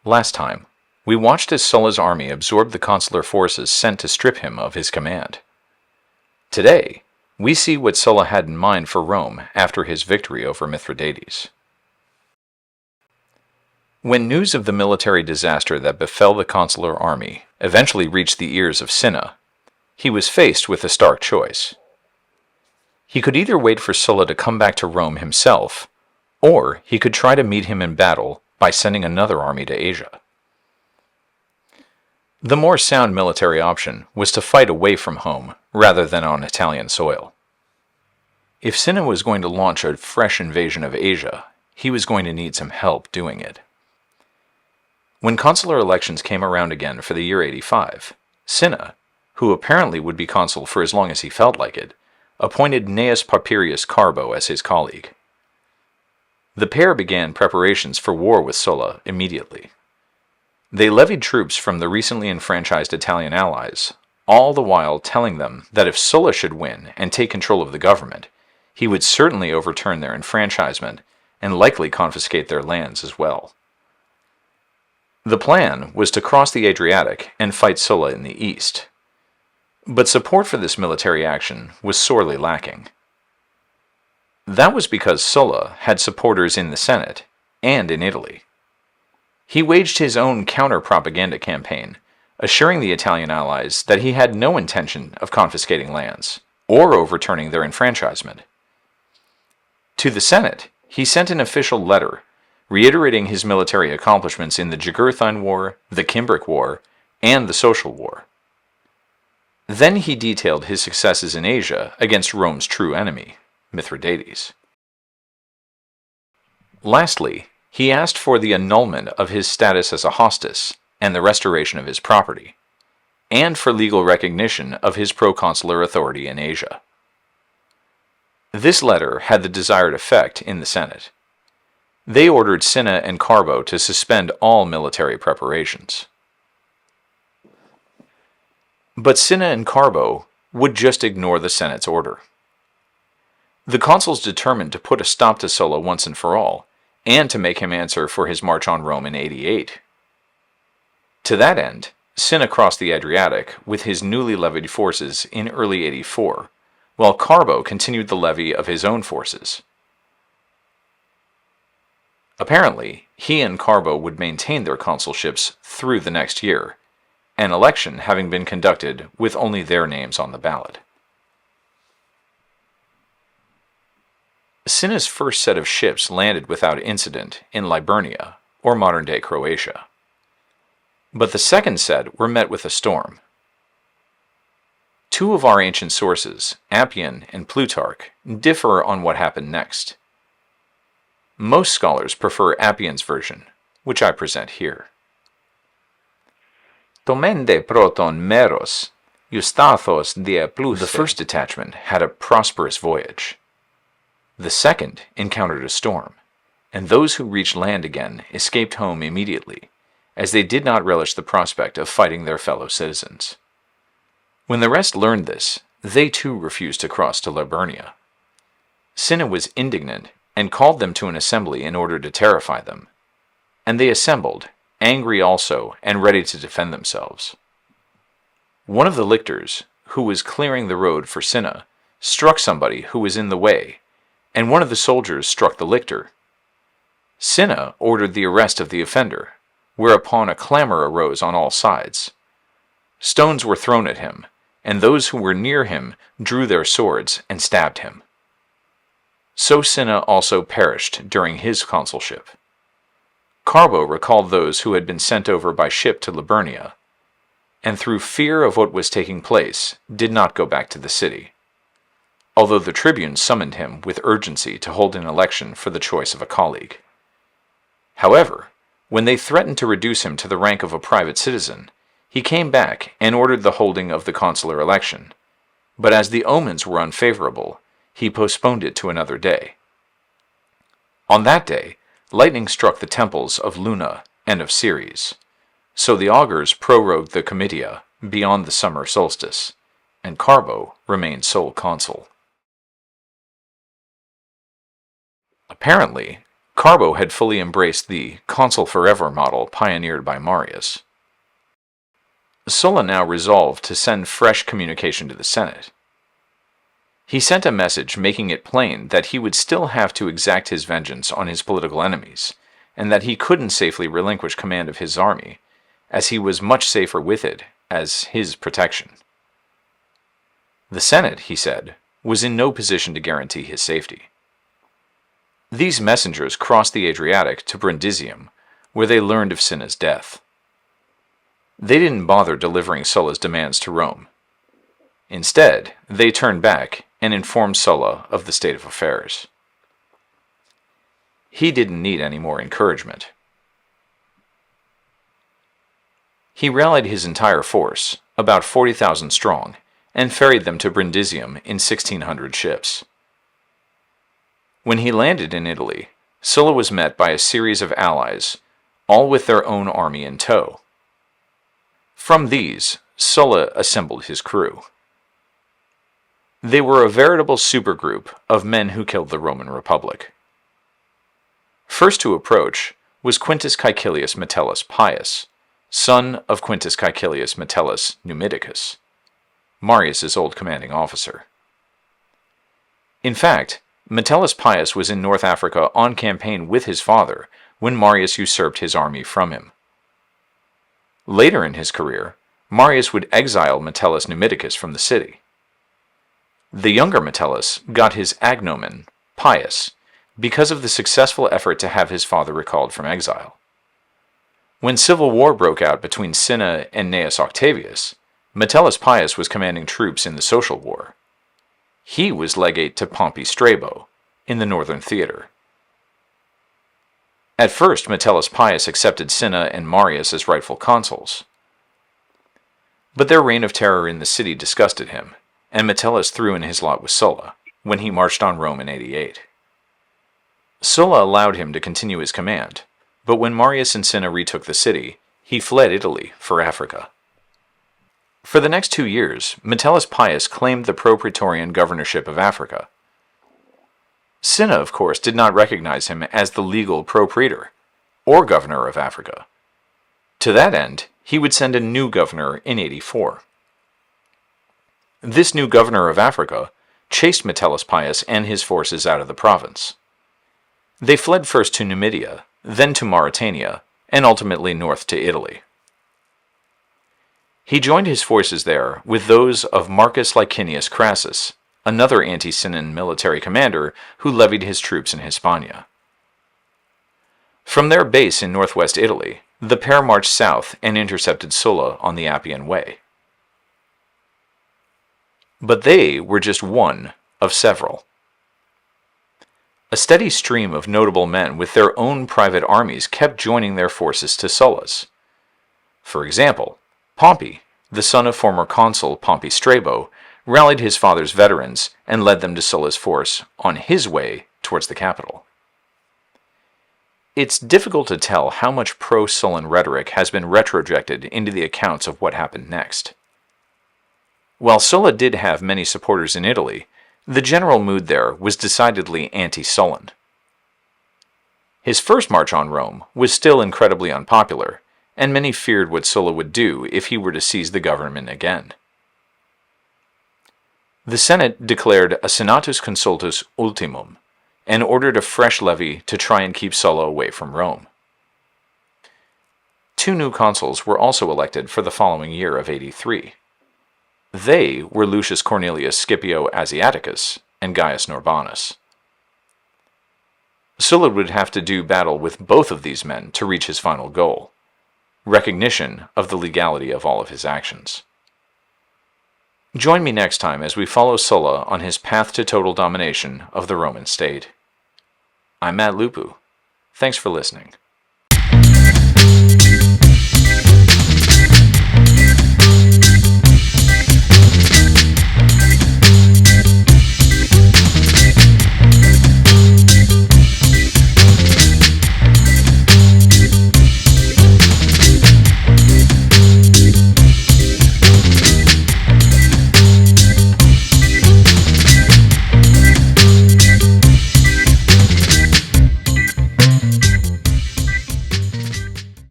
Last time, we watched as Sulla's army absorbed the consular forces sent to strip him of his command. Today, we see what Sulla had in mind for Rome after his victory over Mithridates. When news of the military disaster that befell the consular army eventually reached the ears of Cinna, he was faced with a stark choice. He could either wait for Sulla to come back to Rome himself, or he could try to meet him in battle by sending another army to Asia. The more sound military option was to fight away from home rather than on Italian soil. If Cinna was going to launch a fresh invasion of Asia, he was going to need some help doing it. When consular elections came around again for the year 85, Cinna, who apparently would be consul for as long as he felt like it, appointed Gnaeus Papirius Carbo as his colleague. The pair began preparations for war with Sulla immediately. They levied troops from the recently enfranchised Italian allies, all the while telling them that if Sulla should win and take control of the government, he would certainly overturn their enfranchisement and likely confiscate their lands as well. The plan was to cross the Adriatic and fight Sulla in the east. But support for this military action was sorely lacking. That was because Sulla had supporters in the Senate and in Italy. He waged his own counter-propaganda campaign, assuring the Italian allies that he had no intention of confiscating lands or overturning their enfranchisement. To the Senate, he sent an official letter reiterating his military accomplishments in the Jugurthine War, the Cimbric War, and the Social War. Then he detailed his successes in Asia against Rome's true enemy, Mithridates. Lastly, he asked for the annulment of his status as a hostis and the restoration of his property, and for legal recognition of his proconsular authority in Asia. This letter had the desired effect in the Senate. They ordered Cinna and Carbo to suspend all military preparations. But Cinna and Carbo would just ignore the Senate's order. The consuls determined to put a stop to Sulla once and for all, and to make him answer for his march on Rome in 88. To that end, Cinna crossed the Adriatic with his newly levied forces in early 84, while Carbo continued the levy of his own forces. Apparently, he and Carbo would maintain their consulships through the next year, an election having been conducted with only their names on the ballot. Cinna's first set of ships landed without incident in Liburnia, or modern-day Croatia. But the second set were met with a storm. Two of our ancient sources, Appian and Plutarch, differ on what happened next. Most scholars prefer Appian's version, which I present here. Tomende proton meros, eustathos dia plus. The first detachment had a prosperous voyage. The second encountered a storm, and those who reached land again escaped home immediately, as they did not relish the prospect of fighting their fellow citizens. When the rest learned this, they too refused to cross to Liburnia. Cinna was indignant and called them to an assembly in order to terrify them. And they assembled, angry also and ready to defend themselves. One of the lictors, who was clearing the road for Cinna, struck somebody who was in the way, and one of the soldiers struck the lictor. Cinna ordered the arrest of the offender, whereupon a clamor arose on all sides. Stones were thrown at him, and those who were near him drew their swords and stabbed him. So Cinna also perished during his consulship. Carbo recalled those who had been sent over by ship to Liburnia, and through fear of what was taking place, did not go back to the city, although the tribune summoned him with urgency to hold an election for the choice of a colleague. However, when they threatened to reduce him to the rank of a private citizen, he came back and ordered the holding of the consular election, but as the omens were unfavorable, he postponed it to another day. On that day, lightning struck the temples of Luna and of Ceres, so the augurs prorogued the comitia beyond the summer solstice, and Carbo remained sole consul. Apparently, Carbo had fully embraced the consul forever model pioneered by Marius. Sulla now resolved to send fresh communication to the Senate. He sent a message making it plain that he would still have to exact his vengeance on his political enemies, and that he couldn't safely relinquish command of his army, as he was much safer with it as his protection. The Senate, he said, was in no position to guarantee his safety. These messengers crossed the Adriatic to Brundisium, where they learned of Cinna's death. They didn't bother delivering Sulla's demands to Rome. Instead, they turned back and informed Sulla of the state of affairs. He didn't need any more encouragement. He rallied his entire force, about 40,000 strong, and ferried them to Brundisium in 1,600 ships. When he landed in Italy, Sulla was met by a series of allies, all with their own army in tow. From these, Sulla assembled his crew. They were a veritable supergroup of men who killed the Roman Republic. First to approach was Quintus Caecilius Metellus Pius, son of Quintus Caecilius Metellus Numidicus, Marius's old commanding officer. In fact, Metellus Pius was in North Africa on campaign with his father when Marius usurped his army from him. Later in his career, Marius would exile Metellus Numidicus from the city. The younger Metellus got his agnomen, Pius, because of the successful effort to have his father recalled from exile. When civil war broke out between Cinna and Gnaeus Octavius, Metellus Pius was commanding troops in the Social War. He was legate to Pompey Strabo in the Northern Theater. At first, Metellus Pius accepted Cinna and Marius as rightful consuls. But their reign of terror in the city disgusted him, and Metellus threw in his lot with Sulla when he marched on Rome in 88. Sulla allowed him to continue his command, but when Marius and Cinna retook the city, he fled Italy for Africa. For the next 2 years, Metellus Pius claimed the pro-praetorian governorship of Africa. Cinna, of course, did not recognize him as the legal pro-praetor, or governor of Africa. To that end, he would send a new governor in 84. This new governor of Africa chased Metellus Pius and his forces out of the province. They fled first to Numidia, then to Mauritania, and ultimately north to Italy. He joined his forces there with those of Marcus Licinius Crassus, another anti-Cinnan military commander who levied his troops in Hispania. From their base in northwest Italy, the pair marched south and intercepted Sulla on the Appian Way. But they were just one of several. A steady stream of notable men with their own private armies kept joining their forces to Sulla's. For example, Pompey, the son of former consul Pompey Strabo, rallied his father's veterans and led them to Sulla's force on his way towards the capital. It's difficult to tell how much pro-Sullan rhetoric has been retrojected into the accounts of what happened next. While Sulla did have many supporters in Italy, the general mood there was decidedly anti-Sullan. His first march on Rome was still incredibly unpopular, and many feared what Sulla would do if he were to seize the government again. The Senate declared a Senatus Consultus Ultimum, and ordered a fresh levy to try and keep Sulla away from Rome. 2 new consuls were also elected for the following year of 83. They were Lucius Cornelius Scipio Asiaticus and Gaius Norbanus. Sulla would have to do battle with both of these men to reach his final goal: recognition of the legality of all of his actions. Join me next time as we follow Sulla on his path to total domination of the Roman state. I'm Matt Lupu. Thanks for listening.